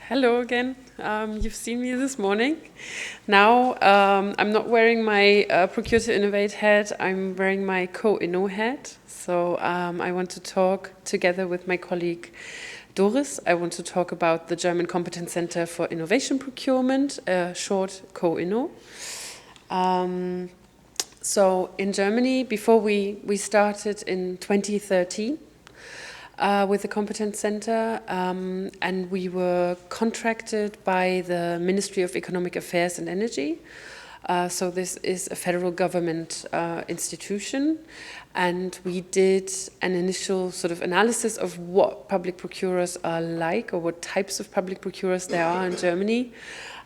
Hello again. You've seen me this morning. Now, I'm not wearing my Procure to Innovate hat, I'm wearing my Co-Inno hat. So I want to talk together with my colleague Doris. I want to talk about the German Competence Center for Innovation Procurement, short Co-Inno. So in Germany, before we started in 2013, with the Competence Center, and we were contracted by the Ministry of Economic Affairs and Energy. So this is a federal government institution, and we did an initial sort of analysis of what public procurers are like, or what types of public procurers there are in Germany.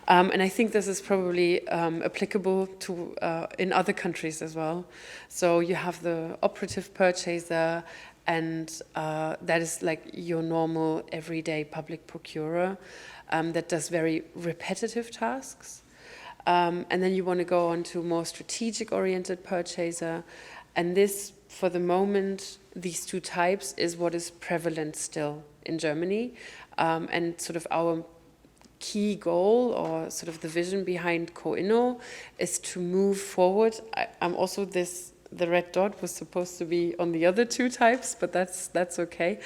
And I think this is probably applicable to in other countries as well. So you have the operative purchaser, and that is like your normal everyday public procurer that does very repetitive tasks. And then you want to go on to more strategic oriented purchaser. And this, for the moment, these two types is what is prevalent still in Germany. And sort of our key goal, or sort of the vision behind Co-Inno, is to move forward. I'm also the red dot was supposed to be on the other two types, but that's okay.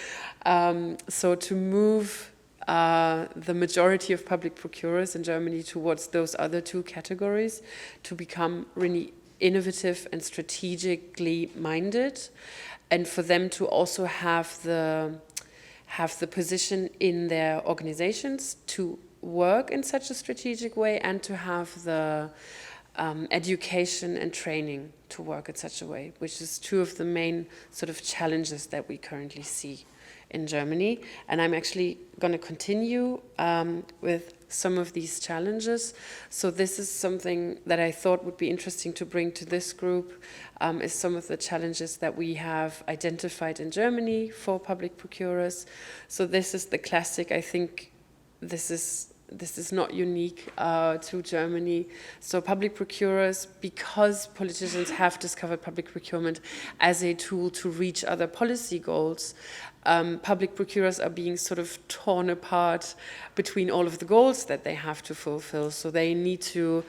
So to move the majority of public procurers in Germany towards those other two categories, to become really innovative and strategically minded, and for them to also have the position in their organizations to work in such a strategic way, and to have the education and training to work in such a way, which is two of the main sort of challenges that we currently see in Germany. And I'm actually going to continue with some of these challenges. So this is something that I thought would be interesting to bring to this group, is some of the challenges that we have identified in Germany for public procurers. So this is the classic. I think this is not unique to Germany. So public procurers, because politicians have discovered public procurement as a tool to reach other policy goals, public procurers are being sort of torn apart between all of the goals that they have to fulfill. So they need to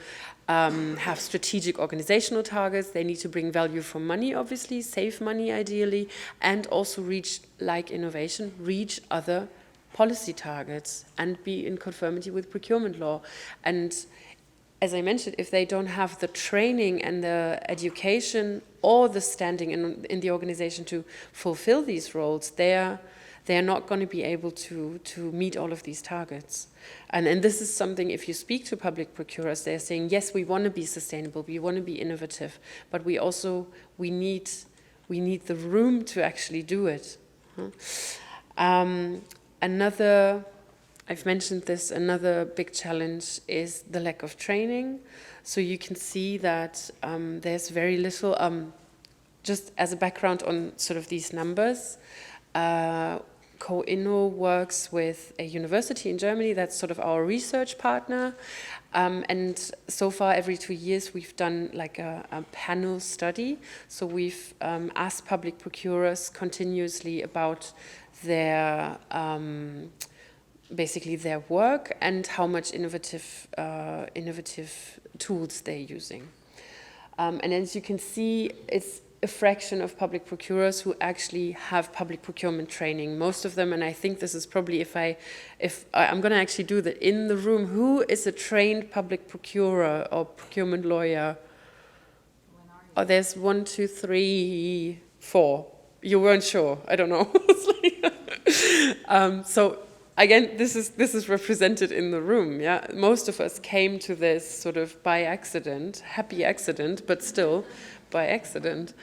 have strategic organizational targets, they need to bring value for money, obviously, save money ideally, and also reach, like innovation, reach other policy targets and be in conformity with procurement law. And as I mentioned, if they don't have the training and the education or the standing in the organization to fulfill these roles, they're not going to be able to meet all of these targets. And this is something, if you speak to public procurers, they're saying, yes, we want to be sustainable, we want to be innovative, but we need the room to actually do it. I've mentioned this, another big challenge is the lack of training. So you can see that there's very little, just as a background on sort of these numbers, Co-Inno works with a university in Germany that's sort of our research partner. And so far, every 2 years, we've done like a panel study. So we've asked public procurers continuously about their basically their work and how much innovative tools they're using. And as you can see, it's a fraction of public procurers who actually have public procurement training. Most of them, and I think this is probably if I'm going to actually do that in the room, who is a trained public procurer or procurement lawyer? Oh, there's 1, 2, 3, 4. You weren't sure. I don't know. So again, this is represented in the room. Yeah, most of us came to this sort of by accident, happy accident, but still by accident.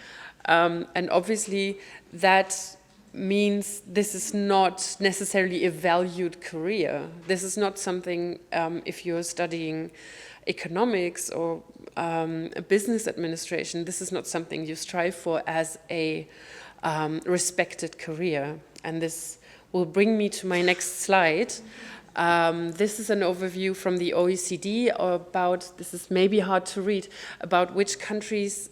And obviously, that means this is not necessarily a valued career. This is not something, if you're studying economics or a business administration, this is not something you strive for as a respected career. And this will bring me to my next slide. This is an overview from the OECD about, this is maybe hard to read, about which countries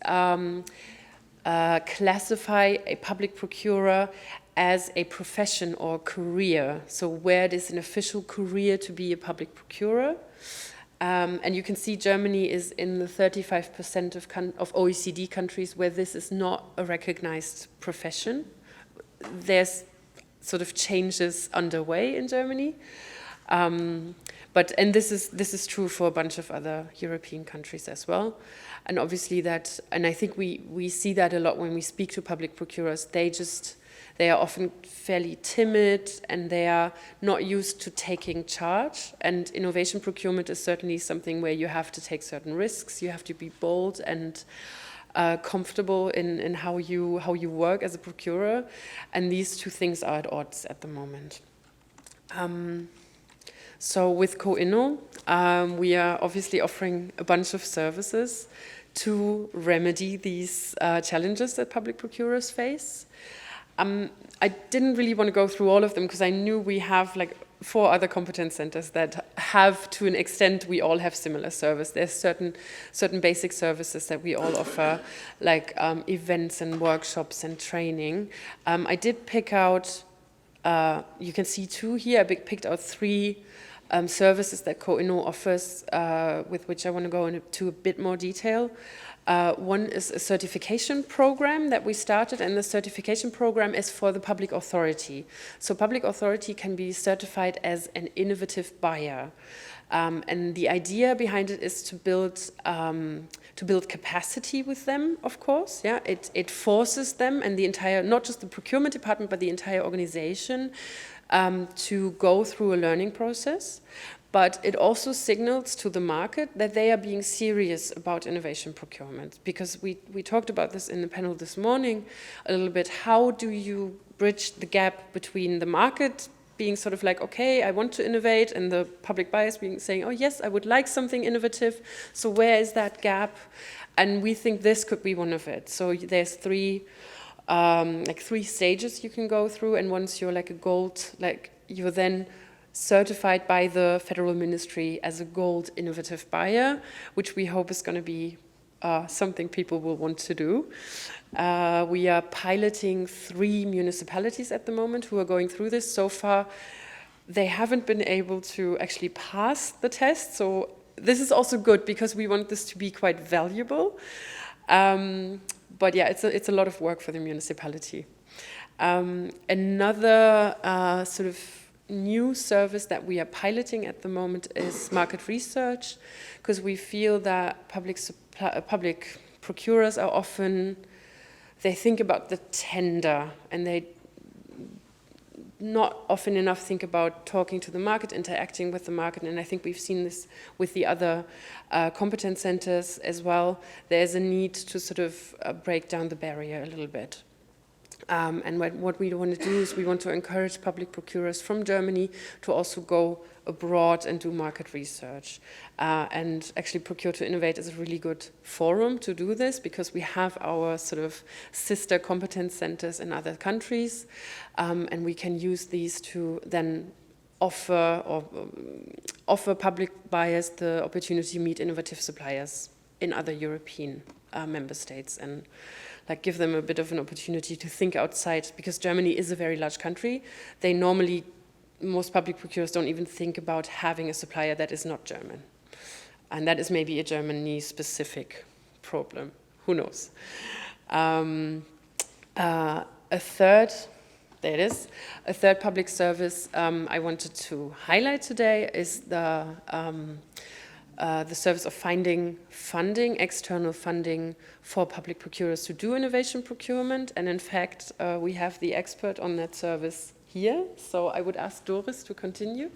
classify a public procurer as a profession or career. So where it is an official career to be a public procurer. And you can see Germany is in the 35% of OECD countries where this is not a recognized profession. There's sort of changes underway in Germany. And this is true for a bunch of other European countries as well. And obviously and I think we see that a lot when we speak to public procurers. They are often fairly timid and they are not used to taking charge. And innovation procurement is certainly something where you have to take certain risks. You have to be bold and comfortable in how you work as a procurer. And these two things are at odds at the moment. So with CoInno, we are obviously offering a bunch of services to remedy these challenges that public procurers face. I didn't really want to go through all of them because I knew we have like 4 other competence centers that have, to an extent, we all have similar service. There's certain basic services that we all offer, like events and workshops and training. I did pick out, you can see 2 here, I picked out 3 services that CoInno offers, with which I want to go into a bit more detail. One is a certification program that we started, and the certification program is for the public authority. So public authority can be certified as an innovative buyer. And the idea behind it is to build capacity with them, of course. Yeah, it forces them and the entire, not just the procurement department, but the entire organization to go through a learning process. But it also signals to the market that they are being serious about innovation procurement. Because we talked about this in the panel this morning a little bit. How do you bridge the gap between the market being sort of like, okay, I want to innovate, and the public buyers saying, oh yes, I would like something innovative. So where is that gap? And we think this could be one of it. So there's 3 stages you can go through, and once you're like a gold, you're then certified by the federal ministry as a gold innovative buyer, which we hope is going to be something people will want to do. We are piloting 3 municipalities at the moment who are going through this. So far, they haven't been able to actually pass the test. So this is also good because we want this to be quite valuable. But yeah, it's a lot of work for the municipality. Another sort of new service that we are piloting at the moment is market research, because we feel that public procurers are often, they think about the tender, and they not often enough think about talking to the market, interacting with the market. And I think we've seen this with the other competence centers as well. There's a need to sort of break down the barrier a little bit. And what we want to do is we want to encourage public procurers from Germany to also go abroad and do market research. And actually Procure to Innovate is a really good forum to do this, because we have our sort of sister competence centers in other countries, and we can use these to then offer public buyers the opportunity to meet innovative suppliers in other European member states, and give them a bit of an opportunity to think outside, because Germany is a very large country. Most public procurers don't even think about having a supplier that is not German. And that is maybe a Germany-specific problem. Who knows? A third public service I wanted to highlight today is the service of finding funding, external funding for public procurers to do innovation procurement. And in fact, we have the expert on that service here. So I would ask Doris to continue.